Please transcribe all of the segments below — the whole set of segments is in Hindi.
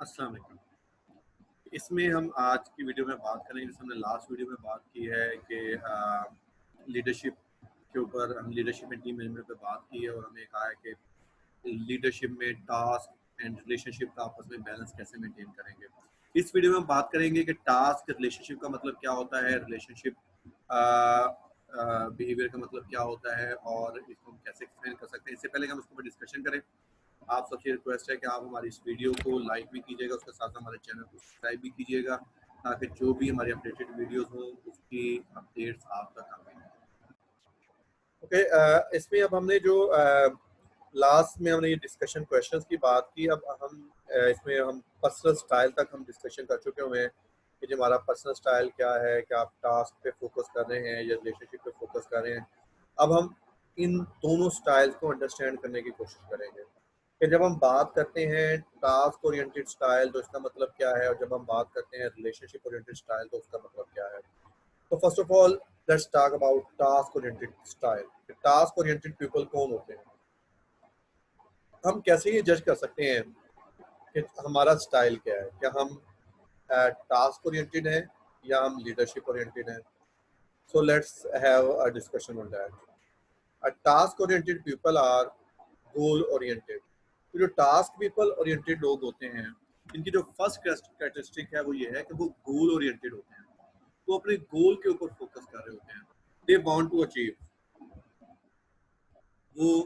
अस्सलाम वालेकुम। इसमें हम आज की वीडियो में बात करेंगे, जैसे हमने लास्ट वीडियो में बात की है कि लीडरशिप के ऊपर, हम लीडरशिप एंड टीम मैनेजमेंट पे बात की है और हमने कहा है कि लीडरशिप में टास्क एंड रिलेशनशिप का आपस में बैलेंस कैसे मेंटेन करेंगे। इस वीडियो में हम बात करेंगे कि टास्क रिलेशनशिप का मतलब क्या होता है, रिलेशनशिप बिहेवियर का मतलब क्या होता है और इसको हम कैसे एक्सप्लेन कर सकते हैं। इससे पहले कि हम इसके ऊपर डिस्कशन करें, आप सबसे रिक्वेस्ट है कि आप हमारी इस वीडियो को लाइक भी कीजिएगा, उसके साथ हमारे चैनल को सब्सक्राइब भी कीजिएगा, ताकि जो भी हमारी अपडेटेड वीडियोस हों उसकी अपडेट्स आप तक आएँ। ओके, इसमें अब हमने जो लास्ट में हमने ये डिस्कशन क्वेश्चंस की बात की, अब हम इसमें हम पर्सनल स्टाइल तक हम डिस्कशन कर चुके हुए हैं कि जो हमारा पर्सनल स्टाइल क्या है, कि आप टास्क पे फोकस कर रहे हैं या रिलेशनशिप पे फोकस कर रहे हैं। अब हम इन दोनों स्टाइल्स को अंडरस्टैंड करने की कोशिश करेंगे कि जब हम बात करते हैं टास्क ओरिएंटेड स्टाइल तो इसका मतलब क्या है, और जब हम बात करते हैं रिलेशनशिप ओरिएंटेड स्टाइल तो उसका मतलब क्या है। तो first of all let's talk about task oriented style. Task oriented people कौन होते हैं, हम कैसे ये जज कर सकते हैं कि हमारा स्टाइल क्या है, क्या हम टास्क ओरिएंटेड हैं या हम लीडरशिप ओरिएंटेड हैं। So let's have a discussion on that. A task oriented people are goal oriented. तो जो टास्क पीपल ओरिएंटेड लोग होते हैं, इनकी जो फर्स्ट कैरेक्टरिस्टिक है वो ये है कि वो गोल ओरिएंटेड होते हैं। वो अपने गोल के ऊपर फोकस कर रहे होते हैं। दे वांट टू अचीव, वो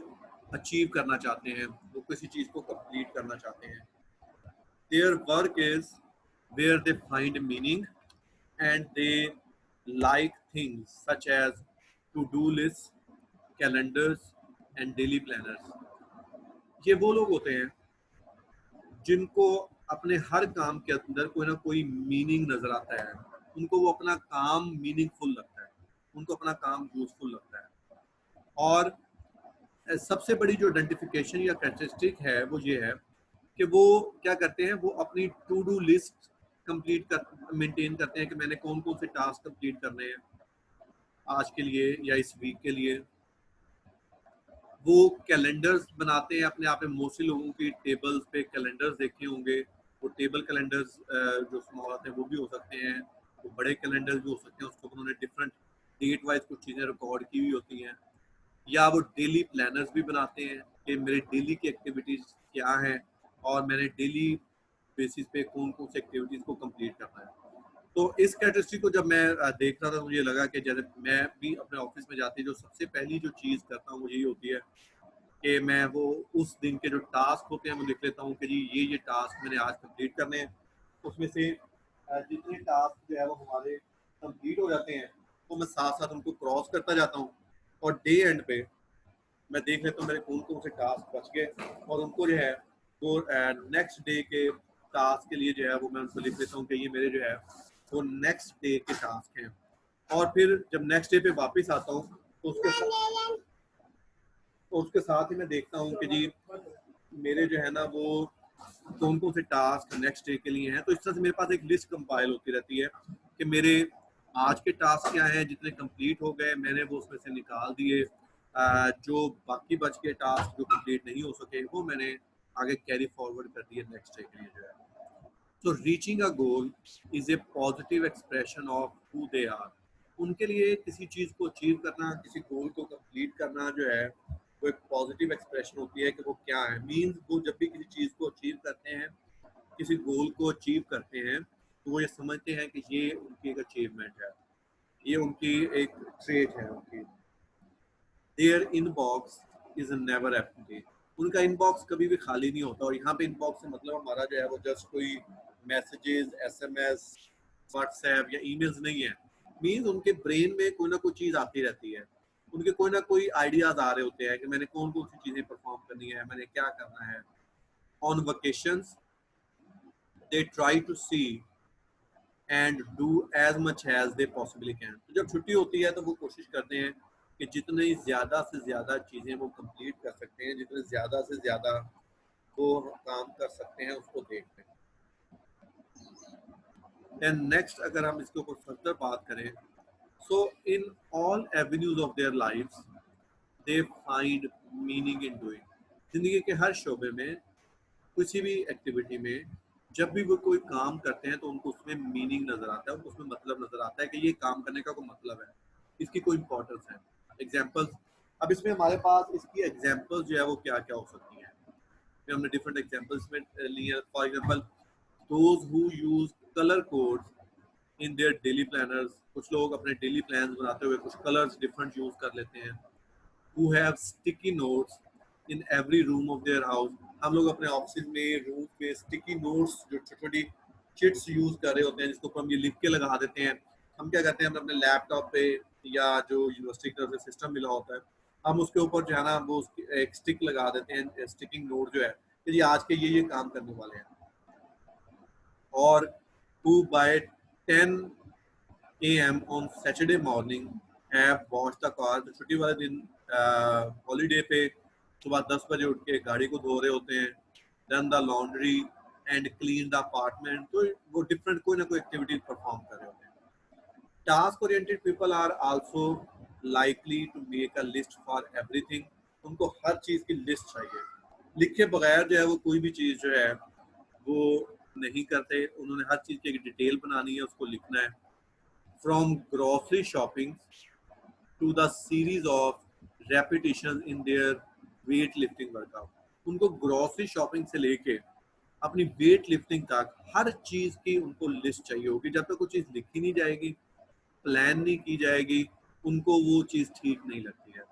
अचीव करना चाहते हैं, वो किसी चीज को कंप्लीट करना चाहते हैं। Their work is where they find meaning and they like things such as to do list, calendars and daily planners. ये वो लोग होते हैं जिनको अपने हर काम के अंदर कोई ना कोई मीनिंग नजर आता है। उनको वो अपना काम मीनिंगफुल लगता है, उनको अपना काम यूजफुल लगता है। और सबसे बड़ी जो आइडेंटिफिकेशन या कैरेक्टरिस्टिक है वो ये है कि वो क्या करते हैं, वो अपनी टू डू लिस्ट कंप्लीट कर मेंटेन करते हैं कि मैंने कौन कौन से टास्क कंप्लीट करने हैं आज के लिए या इस वीक के लिए। वो कैलेंडर्स बनाते हैं अपने। आप में मोस्टली लोगों की टेबल्स पे कैलेंडर्स देखे होंगे। वो टेबल कैलेंडर्स जो स्मॉल आते हैं वो भी हो सकते हैं, वो बड़े कैलेंडर्स भी हो सकते हैं। उसको उन्होंने डिफरेंट डेट वाइज कुछ चीज़ें रिकॉर्ड की हुई होती हैं। या वो डेली प्लानर्स भी बनाते हैं कि मेरे डेली की एक्टिविटीज़ क्या हैं और मैंने डेली बेसिस पे कौन कौन सी एक्टिविटीज़ को कंप्लीट करना है। तो इस कैरेक्टरिस्टिक को जब मैं देख रहा था तो मुझे लगा कि जैसे मैं भी अपने ऑफिस में जाती, जो सबसे पहली जो चीज़ करता हूँ वो यही होती है कि मैं वो उस दिन के जो टास्क होते हैं वो लिख लेता हूँ कि जी ये टास्क मैंने आज कंप्लीट करने हैं। उसमें से जितने टास्क जो है वो हमारे कंप्लीट हो जाते हैं तो मैं साथ साथ उनको क्रॉस करता जाता हूँ, और डे एंड पे मैं देख लेता हूँ मेरे कौन कौन से टास्क बच गए, और उनको जो है वो नेक्स्ट डे के टास्क के लिए जो है वो मैं उनको लिख लेता हूँ कि ये मेरे जो है वो नेक्स्ट डे के टास्क हैं। और फिर जब नेक्स्ट डे पे वापस आता हूँ तो उसके साथ ही मैं देखता हूँ कि जी मेरे जो है ना वो कौन कौन से टास्क नेक्स्ट डे के लिए हैं। तो इस तरह से मेरे पास एक लिस्ट कंपाइल होती रहती है कि मेरे आज के टास्क क्या हैं, जितने कंप्लीट हो गए मैंने वो उसमें से निकाल दिए। जो बाकी बच के टास्क जो कंप्लीट नहीं हो सके वो मैंने आगे कैरी फॉरवर्ड कर दिए नेक्स्ट डे के लिए जो है। तो reaching a goal is a positive expression of who they are. उनके लिए किसी चीज़ को अचीव करना, किसी गोल को कंप्लीट करना जो है वो एक पॉजिटिव एक्सप्रेशन होती है कि वो क्या है। मीन्स वो जब भी किसी चीज़ को अचीव करते हैं, किसी गोल को अचीव करते हैं, तो वो ये समझते हैं कि ये उनकी एक अचीवमेंट है, ये उनकी एक ट्रेट है उनकी। Their inbox is never empty. उनका इनबॉक्स कभी भी खाली नहीं होता। और यहाँ पे इनबॉक्स से मतलब हमारा जो है वो जस्ट कोई मैसेजेस, एसएमएस, व्हाट्सएप या ईमेल्स नहीं है। मीन्स उनके ब्रेन में कोई ना कोई चीज़ आती रहती है, उनके कोई ना कोई आइडियाज आ रहे होते हैं कि मैंने कौन कौन सी चीज़ें परफॉर्म करनी है, मैंने क्या करना है। On vacations they try to see and do as much as they possibly can. तो जब छुट्टी होती है तो वो कोशिश करते हैं कि जितनी ज़्यादा से ज़्यादा चीज़ें वो कंप्लीट कर सकते हैं, जितने ज़्यादा से ज़्यादा वो काम कर सकते हैं उसको देखते हैं। देन नेक्स्ट अगर हम इसके ऊपर फर्दर बात करें, so in all avenues of their lifes they find meaning in doing. जिंदगी के हर शोबे में, किसी भी एक्टिविटी में जब भी वो कोई काम करते हैं तो उनको उसमें मीनिंग नजर आता है, उनको उसमें मतलब नजर आता है कि ये काम करने का कोई मतलब है, इसकी कोई इंपॉर्टेंस है। एग्जाम्पल्स, अब इसमें हमारे पास इसकी एग्जाम्पल्स जो है वो क्या क्या हो सकती हैं, फिर हमने डिफरेंट एग्जाम्पल्स में लिए। For example, those who use colour codes in their daily planners, कुछ लोग अपने डेली प्लान बनाते हुए कुछ कलर्स डिफरेंट यूज कर लेते हैं। who have sticky notes in every room of their house, हम लोग अपने ऑफिस में रूम पे स्टिकी नोट्स जो छोटी छोटी चिट्स यूज कर रहे होते हैं जिसको हम ये लिख के लगा देते हैं। हम क्या करते हैं, हम अपने लैपटॉप पे या जो यूनिवर्सिटी की तरफ से सिस्टम मिला होता है, हम उसके ऊपर जो है ना वो एक स्टिक लगा देते हैं, स्टिकिंग नोट जो है कि जी आज के ये काम करने वाले हैं। और who by 10 a.m. on Saturday morning have washed the car, तो छुट्टी वाले दिन हॉलीडे पे सुबह 10 बजे उठ के गाड़ी को धो रहे होते हैं, done the laundry and clean the apartment, तो वो डिफरेंट कोई ना कोई एक्टिविटी परफॉर्म कर रहे होते हैं। Task oriented people are also likely to make a list for everything, उनको हर चीज की लिस्ट चाहिए, लिखे बगैर जो है वो कोई भी चीज जो है वो नहीं करते, उन्होंने हर चीज की एक डिटेल बनानी है, उसको लिखना है। From grocery shopping to the series of repetition in their weight lifting workout, उनको ग्रोसरी शॉपिंग से लेके अपनी वेट लिफ्टिंग तक हर चीज की उनको लिस्ट चाहिए होगी। जब तक कोई चीज लिखी नहीं जाएगी, प्लान नहीं की जाएगी, उनको वो चीज ठीक नहीं लगती है।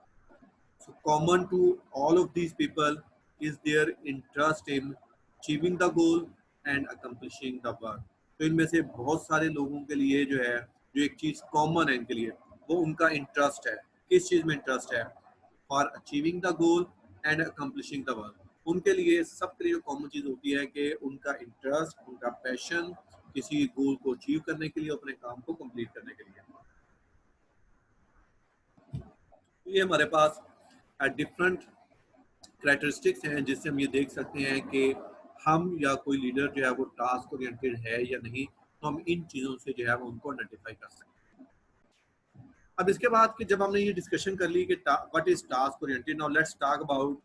So common to all of these people is their interest in achieving the goal and accomplishing the work. तो इनमें से बहुत सारे लोगों के लिए जो है, जो एक चीज कॉमन है इनके लिए, वो उनका इंटरेस्ट है। किस चीज में इंटरेस्ट है? For achieving the goal and accomplishing the work, उनके लिए सबके लिए कॉमन चीज होती है कि उनका इंटरेस्ट, उनका पैशन किसी गोल को अचीव करने के लिए, अपने काम को कंप्लीट करने के लिए। ये हमारे पास डिफरेंट करेक्टरिस्टिक्स हैं जिससे हम ये देख सकते हैं कि हम या कोई लीडर जो है वो टास्क ओरिएंटेड है या नहीं, तो हम इन चीज़ों से जो है वो उनको आइडेंटिफाई कर सकते हैं। अब इसके बाद कि जब हमने ये डिस्कशन कर ली कि what is task oriented, now let's talk about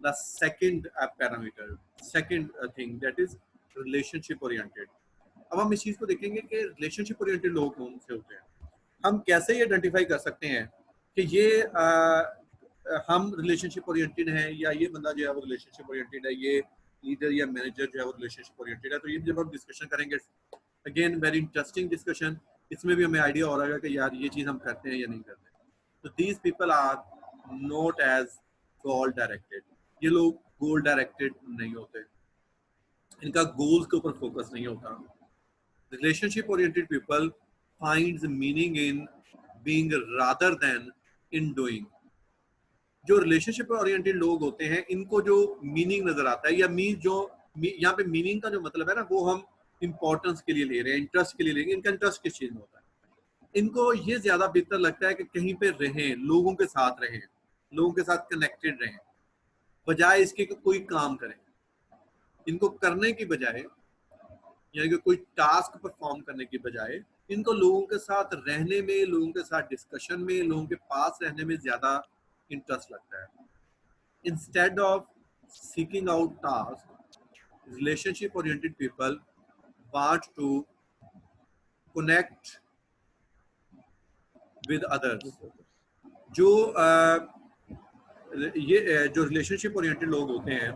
the second parameter, second thing, that is relationship oriented. अब हम इस चीज़ को देखेंगे कि रिलेशनशिप ओरिएंटेड लोग कौन से होते हैं, हम कैसे ये आइडेंटिफाई कर सकते हैं कि ये हम रिलेशनशिप ओरिएंटेड हैं या ये बंदा जो है वो रिलेशनशिप ओरिएंटेड है, ये लीडर या मैनेजर जो है वो रिलेशनशिप ओरिएंटेड है। तो ये जब हम डिस्कशन करेंगे, अगेन वेरी इंटरेस्टिंग डिस्कशन, इसमें भी हमें आइडिया हो रहा है कि यार ये चीज़ हम करते हैं या नहीं करते। तो these people are not as goal directed, ये लोग गोल डायरेक्टेड नहीं होते, इनका गोल्स के ऊपर फोकस नहीं होता। Relationship oriented people finds meaning in being rather than in doing। जो रिलेशनशिप ओरिएंटेड लोग होते हैं इनको जो मीनिंग नजर आता है, या मीन जो यहाँ पे मीनिंग का जो मतलब है ना, वो हम इंपॉर्टेंस के लिए ले रहे हैं, इंटरेस्ट के लिए लेंगे। इनका इंटरेस्ट किस चीज में होता है? इनको ये ज्यादा बेहतर लगता है कि कहीं पे रहें, लोगों के साथ रहें, लोगों के साथ कनेक्टेड रहें, बजाय इसके कि कोई काम करें। इनको करने की बजाय, यानी कि कोई टास्क परफॉर्म करने की बजाय, इनको लोगों के साथ रहने में, लोगों के साथ डिस्कशन में, लोगों के पास रहने में ज्यादा इंटरेस्ट लगता है। Instead of seeking out task, relationship oriented people want to connect with others. जो ये जो रिलेशनशिप ओरिएंटेड लोग होते हैं,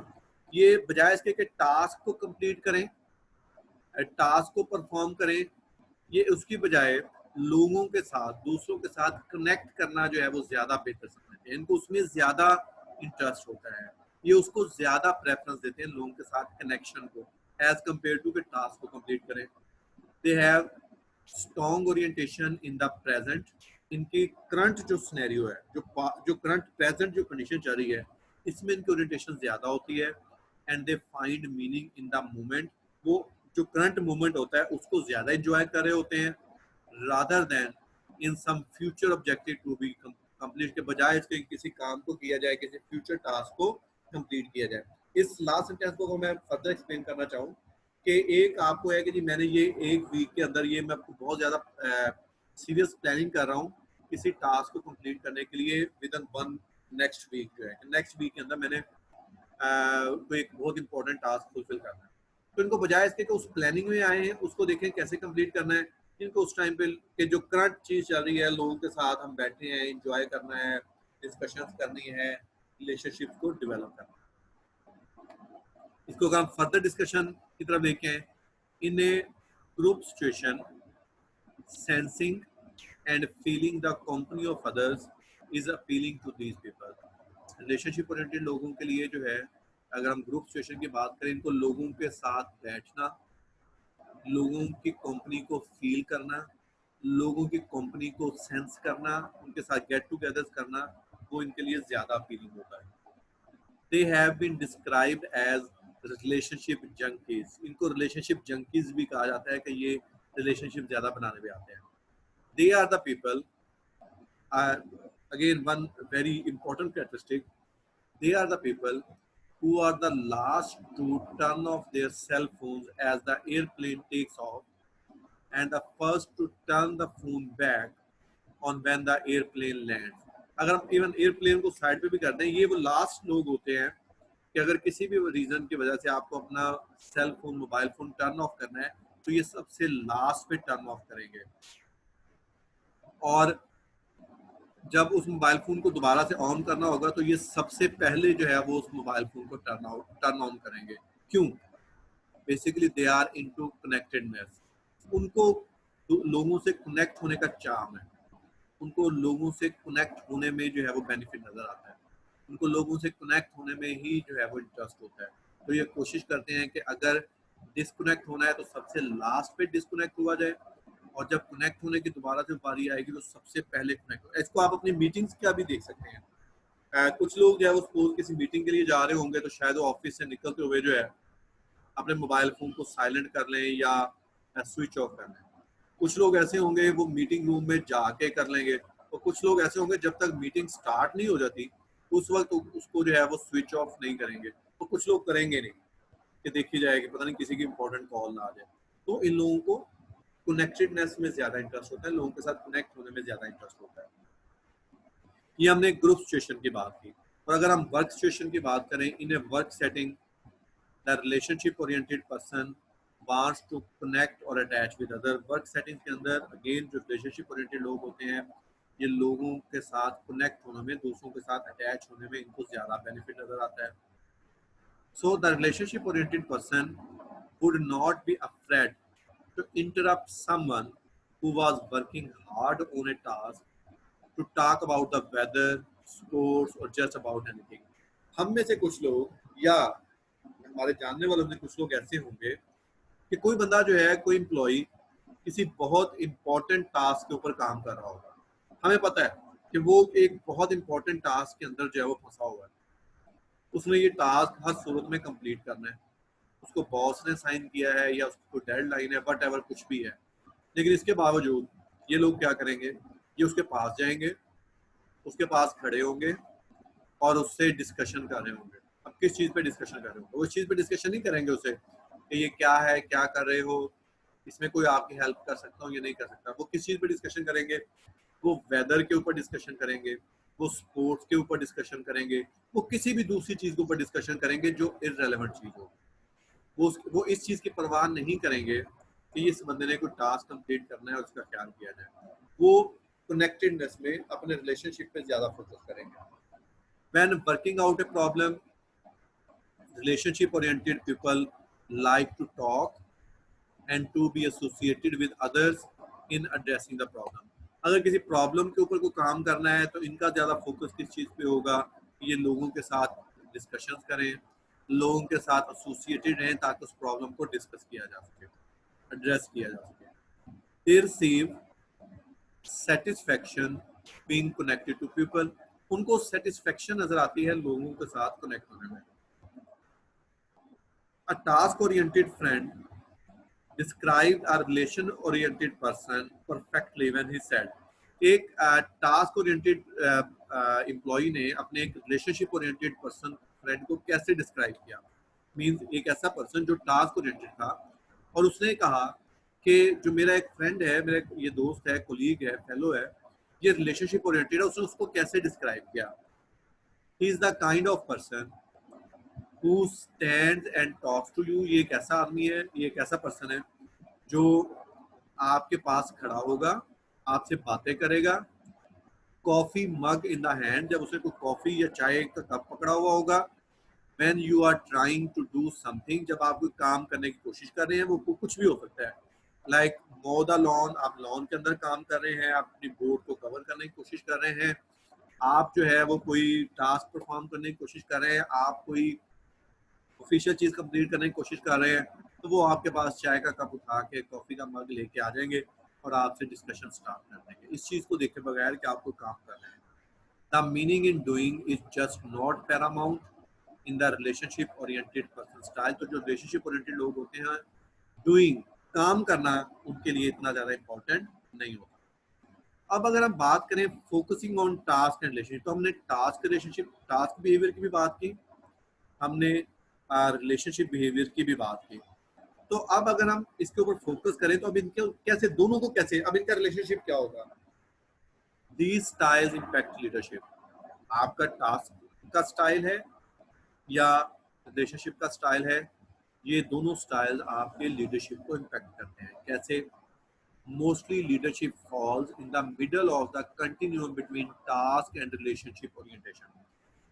ये बजाय इसके कि टास्क को कंप्लीट करें, टास्क को परफॉर्म करें, ये उसकी बजाय लोगों के साथ, दूसरों के साथ कनेक्ट करना जो है वो ज्यादा बेहतर समझते हैं। इनको उसमें ज्यादा इंटरेस्ट होता है, ये उसको ज्यादा प्रेफरेंस देते हैं, लोगों के साथ कनेक्शन को, एज कम्पेयर टू कि टास्क को कंप्लीट करें। They have strong orientation in the present. इनकी करंट जो सिनेरियो है, जो करंट प्रेजेंट जो कंडीशन चल रही है, इसमें इनकी ओरिएंटेशन ज्यादा होती है। And they find meaning in the moment, वो जो करंट मोमेंट होता है उसको ज्यादा एंजॉय कर रहे होते हैं, rather than in some future objective to be complete, के बजाय इसके किसी काम को किया जाए, किसी फ्यूचर टास्क को कंप्लीट किया जाए। इस लास्ट सेंटेंस को मैं फर्दर एक्सप्लेन करना चाहूँ कि एक आपको है कि जी मैंने ये एक वीक के अंदर ये मैं बहुत ज़्यादा सीरियस प्लानिंग कर रहा हूँ किसी टास्क को कंप्लीट करने के लिए within one next week, जो है नेक्स्ट वीक के अंदर मैंने कोई एक बहुत इंपॉर्टेंट टास्क फुलफिल करना है। तो इनको बजाय इसके कि उस प्लानिंग में आए हैं उसको देखें कैसे कंप्लीट करना है। इनको उस टाइम पे कि जो करंट चीज़ चल रही है, लोगों के साथ हम बैठे हैं, इंजॉय करना है, डिस्कशंस करनी है, रिलेशनशिप को डेवलप करना है। इसको अगर हम फर्दर डिस्कशन की तरफ देखें, in a group situation sensing and feeling the company of others is appealing to these people. Relationship oriented लोगों के लिए जो है, अगर हम ग्रुप सिचुएशन की बात करें, इनको लोगों के साथ बैठना, लोगों की कंपनी को फील करना, लोगों की कंपनी को सेंस करना, उनके साथ गेट टुगेदर करना, वो इनके लिए ज्यादा अपीलिंग होता है। They have been described as relationship junkies. इनको रिलेशनशिप जंकीज भी कहा जाता है कि ये रिलेशनशिप ज्यादा बनाने में आते हैं। They are the people, again one very important characteristic, they are the people who are the last to turn off their cell phones as the airplane takes off, and the first to turn the phone back on when the airplane lands. अगर हम इवन एयरप्लेन को साइड पे भी कर दें, ये वो लास्ट लोग होते हैं कि अगर किसी भी रीजन की वजह से आपको अपना cell phone, mobile phone turn off करना है, तो ये सबसे लास्ट पे टर्न ऑफ करेंगे। और जब उस मोबाइल फोन को दोबारा से ऑन करना होगा तो ये सबसे पहले जो है वो उस मोबाइल फोन को टर्न ऑन करेंगे। क्यों? Basically they are into connectedness. उनको लोगों से कनेक्ट होने का चार्म है, उनको लोगों से कनेक्ट होने में जो है वो बेनिफिट नजर आता है, उनको लोगों से कनेक्ट होने में ही जो है वो इंटरेस्ट होता है। तो ये कोशिश करते हैं कि अगर डिस्कनेक्ट होना है तो सबसे लास्ट पे डिस्कनेक्ट हुआ जाए, और जब कनेक्ट होने की दोबारा से बारी आएगी तो सबसे पहले कनेक्ट हो। इसको आप अपनी मीटिंग्स का भी देख सकते हैं। कुछ लोग जो है वो सपोज किसी मीटिंग के लिए जा रहे होंगे तो शायद वो ऑफिस से निकलते हुए जो है अपने मोबाइल फोन को साइलेंट कर लें या स्विच ऑफ कर लें। कुछ लोग ऐसे होंगे वो मीटिंग रूम में जाके कर लेंगे, और कुछ लोग ऐसे होंगे जब तक मीटिंग स्टार्ट नहीं हो जाती उस वक्त उसको जो है वो स्विच ऑफ नहीं करेंगे, तो कुछ लोग करेंगे नहीं कि देखी जाएगी पता नहीं किसी की इंपॉर्टेंट कॉल ना आ जाए। तो इन लोगों को कनेक्टेडनेस में ज्यादा इंटरेस्ट होता है, लोगों के साथ कनेक्ट होने में ज्यादा इंटरेस्ट होता है। ये हमने ग्रुप सिचुएशन की बात की। और अगर हम वर्क सिचुएशन की बात करें, in a work setting the relationship oriented person wants to connect और attach with other. Work setting के अंदर अगेन जो रिलेशनशिप ओरिएंटेड लोग होते हैं, ये लोगों के साथ कनेक्ट होने में, दूसरों के साथ अटैच होने में इनको ज्यादा बेनिफिट नजर आता है। So the relationship oriented person would not be afraid to interrupt someone who was working hard on a task to talk about the weather, sports or just about anything. हम में से कुछ लोग या हमारे जानने वालों में कुछ लोग ऐसे होंगे कि कोई बंदा जो है, कोई एम्प्लॉय किसी बहुत इंपॉर्टेंट टास्क के ऊपर काम कर रहा होगा। हमें पता है कि वो एक बहुत इंपॉर्टेंट टास्क के अंदर जो है वो फंसा हुआ है, उसने ये टास्क हर सूरत में कंप्लीट करना है, उसको बॉस ने साइन किया है या उसको डेडलाइन है, वट एवर कुछ भी है। लेकिन इसके बावजूद ये लोग क्या करेंगे, ये उसके पास जाएंगे, उसके पास खड़े होंगे और उससे डिस्कशन कर रहे होंगे। अब किस चीज़ पे डिस्कशन कर रहे होंगे? वो इस चीज़ पे डिस्कशन नहीं करेंगे उससे कि ये क्या है, क्या कर रहे हो, इसमें कोई आपकी हेल्प कर सकता हूँ, ये नहीं कर सकता। वो किस चीज़ पे डिस्कशन करेंगे? वो वेदर के ऊपर डिस्कशन करेंगे, वो स्पोर्ट्स के ऊपर डिस्कशन करेंगे, वो किसी भी दूसरी चीज़ के ऊपर डिस्कशन करेंगे जो इररेलेवेंट चीज़ हो। वो इस चीज़ की परवाह नहीं करेंगे कि इस बंदे ने कोई टास्क कंप्लीट करना है और उसका ख्याल किया जाए। वो कनेक्टेडनेस में अपने रिलेशनशिप पे ज्यादा फोकस करेंगे। When working out a problem, relationship oriented people like to talk and to be associated with others in addressing the problem. अगर किसी प्रॉब्लम के ऊपर कोई काम करना है तो इनका ज्यादा फोकस किस चीज पे होगा कि ये लोगों के साथ डिस्कशंस करें, लोगों के साथ एसोसिएटेड रहें ताकि उस प्रॉब्लम को डिस्कस किया जा सके, एड्रेस किया जा सके। They receive satisfaction being connected to people. उनको सेटिस्फैक्शन नजर आती है लोगों के साथ कनेक्ट होने में। A task oriented friend described a relation oriented person perfectly when he said, एक टास्क ओरिएंटेड एम्प्लॉय ने अपने एक रिलेशनशिप ओरिएंटेड पर्सन फ्रेंड को कैसे डिस्क्राइब किया। मींस एक ऐसा पर्सन जो टास्क ओरिएंटेड था और उसने कहा कि जो मेरा एक फ्रेंड है, मेरा ये दोस्त है, कोलीग है, फेलो है, ये रिलेशनशिप ओरिएंटेड है। उसने उसको कैसे डिस्क्राइब किया? He is the kind of person who stands and talks to you, ये एक ऐसा आदमी है, ये एक ऐसा पर्सन है जो आपके पास खड़ा होगा, आपसे बातें करेगा, coffee mug in the hand, जब उसने कोई कॉफी या चाय का कप पकड़ा हुआ होगा, when you are trying to do something, जब आप कोई काम करने की कोशिश कर रहे हैं, वो कुछ भी हो सकता है, लाइक मो द लॉन, आप लॉन के अंदर काम कर रहे हैं, आप अपनी बोर्ड को कवर करने की कोशिश कर रहे हैं, आप जो है वो कोई टास्क परफॉर्म करने की कोशिश कर रहे हैं, आप कोई ऑफिशियल चीज कंप्लीट करने की कोशिश कर रहे हैं, तो वो आपके पास चाय का कप उठा के कॉफी का मग लेके आ जाएंगे और आपसे डिस्कशन स्टार्ट कर देंगे, इस चीज को देखे बगैर कि आप कोई काम कर रहे हैं। The meaning in doing is just not Paramount in the relationship oriented person style. तो जो रिलेशनशिप ओरिएंटेड लोग होते हैं, डूइंग काम करना उनके लिए इतना ज्यादा इंपॉर्टेंट नहीं होता। अब अगर हम बात करें focusing on task and relationship, तो हमने टास्क रिलेशनशिप टास्क बिहेवियर की भी बात की, हमने रिलेशनशिप बिहेवियर की भी बात की। तो अब अगर हम इसके ऊपर फोकस करें तो अब इनके कैसे दोनों को कैसे अब इनका रिलेशनशिप क्या होगा। दीज स्टाइल्स इम्पैक्ट लीडरशिप, आपका टास्क का स्टाइल है या रिलेशनशिप का स्टाइल है, ये दोनों स्टाइल आपके लीडरशिप को इम्पैक्ट करते हैं। कैसे? Mostly leadership falls in the middle of the continuum between task and relationship orientation.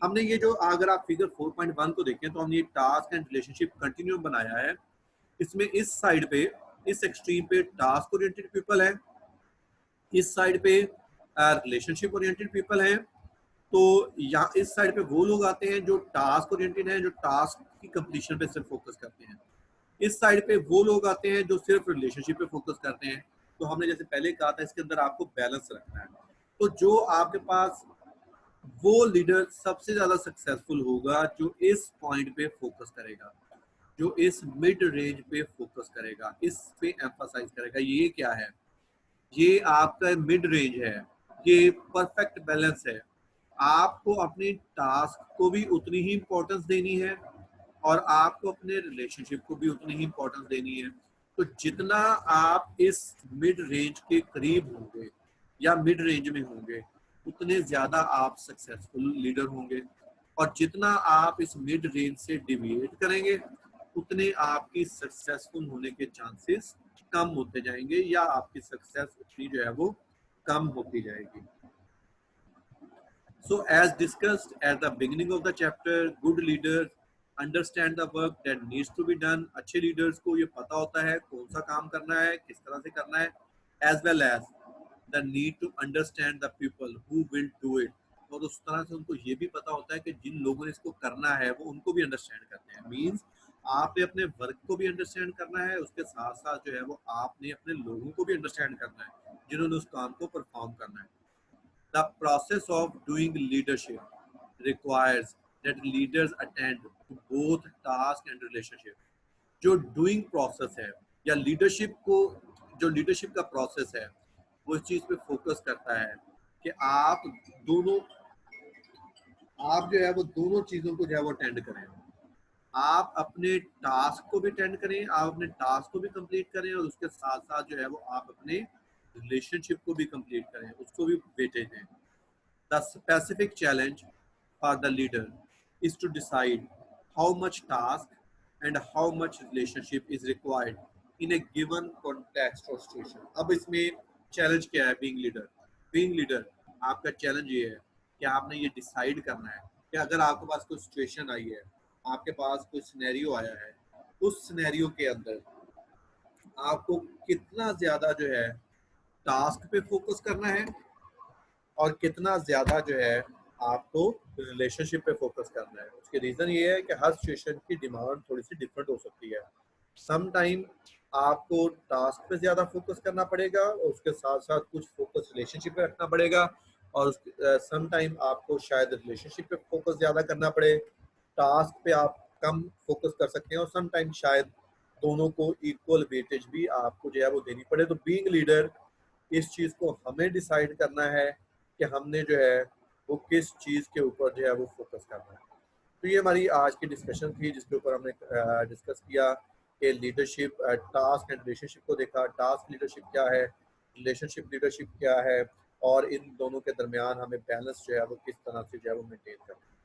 हमने ये जो अगर आप फिगर 4.1 को देखें तो हमने ये टास्क एंड रिलेशनशिप कंटिन्यूम बनाया है। इसमें इस साइड पे, इस एक्सट्रीम पे टास्क ओरिएंटेड पीपल है, इस साइड पे रिलेशनशिप ओरिएंटेड पीपल हैं। तो यहाँ इस साइड पे वो लोग आते हैं जो टास्क ओरिएंटेड हैं, जो टास्क की कंप्लीशन पे सिर्फ फोकस करते हैं। इस साइड पे वो लोग आते हैं जो सिर्फ रिलेशनशिप पे फोकस करते हैं। तो हमने जैसे पहले कहा था, इसके अंदर आपको बैलेंस रखना है। तो जो आपके पास वो लीडर सबसे ज्यादा सक्सेसफुल होगा जो इस पॉइंट पे फोकस करेगा, जो इस मिड रेंज पे फोकस करेगा, इस पे एम्फासाइज करेगा। ये क्या है? ये आपका मिड रेंज है, ये परफेक्ट बैलेंस है। आपको अपने टास्क को भी उतनी ही इंपॉर्टेंस देनी है और आपको अपने रिलेशनशिप को भी उतनी ही इंपॉर्टेंस देनी है। तो जितना आप इस मिड रेंज के करीब होंगे या मिड रेंज में होंगे, उतने ज्यादा आप सक्सेसफुल लीडर होंगे। और जितना आप इस मिड रेंज से डिविएट करेंगे, उतने आपकी सक्सेसफुल होने के चांसेस कम होते जाएंगे या आपकी सक्सेस उतनी जो है वो कम होती जाएगी। So as discussed at the beginning of the chapter, good leaders understand the work that needs to be done. अच्छे leaders को ये पता होता है कौन सा काम करना है, किस तरह से करना है, as well as the need to understand the people who will do it. और उस तरह से उनको ये भी पता होता है कि जिन लोगों ने इसको करना है वो उनको भी अंडरस्टैंड करते हैं। मीन्स आपने अपने वर्क को भी अंडरस्टैंड करना है, उसके साथ साथ जो है वो आपने अपने लोगों को भी अंडरस्टैंड करना है जिन्होंने उस काम को परफॉर्म करना है। The process of doing leadership requires that leaders attend to both task and relationship. जो डूइंग प्रोसेस है या लीडरशिप को, जो लीडरशिप का प्रोसेस है, वो इस चीज पे फोकस करता है कि आप दोनों, आप जो है वो दोनों चीजों को जो है वो अटेंड करें। आप अपने टास्क को भी अटेंड करें, आप अपने टास्क को भी कंप्लीट करें और उसके साथ साथ जो है वो आप अपने रिलेशनशिप को भी कंप्लीट करें, उसको भी वेटेज दें। The specific challenge for the leader is to decide how much task and how much relationship is required in a given context or situation. अब इसमें चैलेंज क्या है being leader? Being leader आपका चैलेंज ये है कि आपने ये डिसाइड करना है कि अगर आपके पास कोई सिचुएशन आई है, आपके पास कोई सिनेरियो आया है, उस सिनेरियो के अंदर आपको कितना ज्यादा जो है टास्क पे फोकस करना है और कितना ज्यादा जो है आपको रिलेशनशिप पे फोकस करना है। उसके रीजन ये है कि हर सिचुएशन की डिमांड थोड़ी सी डिफरेंट हो सकती है। सम टाइम आपको टास्क पे ज्यादा फोकस करना पड़ेगा और उसके साथ साथ कुछ फोकस रिलेशनशिप पे रखना पड़ेगा, और सम टाइम आपको शायद रिलेशनशिप पे फोकस ज्यादा करना पड़े, टास्क पे आप कम फोकस कर सकते हैं, और सम टाइम शायद दोनों को इक्वल वेटेज भी आपको जो है वो देनी पड़े। तो बीइंग लीडर इस चीज को हमें डिसाइड करना है कि हमने जो है वो किस चीज के ऊपर जो है वो फोकस करना है। तो ये हमारी आज की डिस्कशन थी जिसके ऊपर हमने डिस्कस किया कि लीडरशिप, टास्क एंड रिलेशनशिप को देखा, टास्क लीडरशिप क्या है, रिलेशनशिप लीडरशिप क्या है, और इन दोनों के दरमियान हमें बैलेंस जो है वो किस तरह से जो है वो मेंटेन करना है।